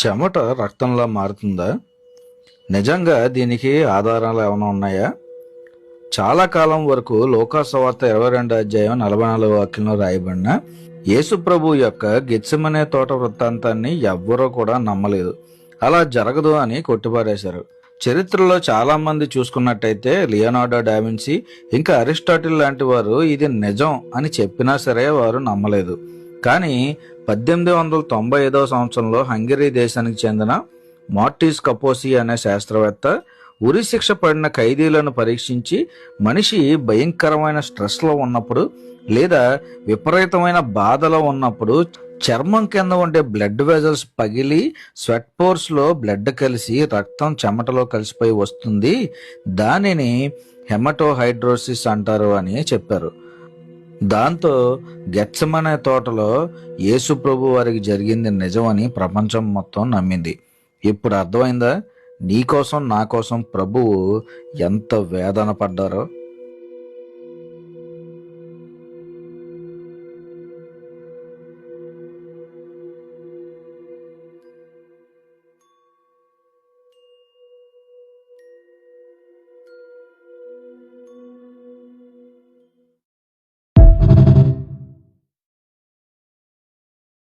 చెమట రక్తంలా మారుతుందా? నిజంగా దీనికి ఆధారాలు ఏమైనా ఉన్నాయా? చాలా కాలం వరకు లోకాసువార్త 22 అధ్యాయం 44 రాయబడిన యేసు ప్రభు యొక్క గెత్సెమనే తోట వృత్తాంతాన్ని ఎవ్వరూ కూడా నమ్మలేదు. అలా జరగదు అని కొట్టిపారేశారు. చరిత్రలో చాలా మంది చూసుకున్నట్టయితే లియోనార్డో డావిన్సీ ఇంకా అరిస్టాటిల్ లాంటి వారు ఇది నిజం అని చెప్పినా సరే వారు నమ్మలేదు. కానీ 1895 సంవత్సరంలో హంగరీ దేశానికి చెందిన మార్టిస్ కపోసి అనే శాస్త్రవేత్త ఉరి శిక్ష పడిన ఖైదీలను పరీక్షించి మనిషి భయంకరమైన స్ట్రెస్లో ఉన్నప్పుడు లేదా విపరీతమైన బాధలో ఉన్నప్పుడు చర్మం కింద ఉండే బ్లడ్ వెజల్స్ పగిలి స్వెట్ పోర్స్ లో బ్లడ్ కలిసి రక్తం చెమటలో కలిసిపోయి వస్తుంది, దానిని హెమటోహైడ్రోసిస్ అంటారు అని చెప్పారు. దాంతో గెత్సెమనే తోటలో యేసు ప్రభు వారికి జరిగింది నిజమని ప్రపంచం మొత్తం నమ్మింది. ఇప్పుడు అర్థమైందా నీకోసం నా కోసం ప్రభువు ఎంత వేదన పడ్డారో?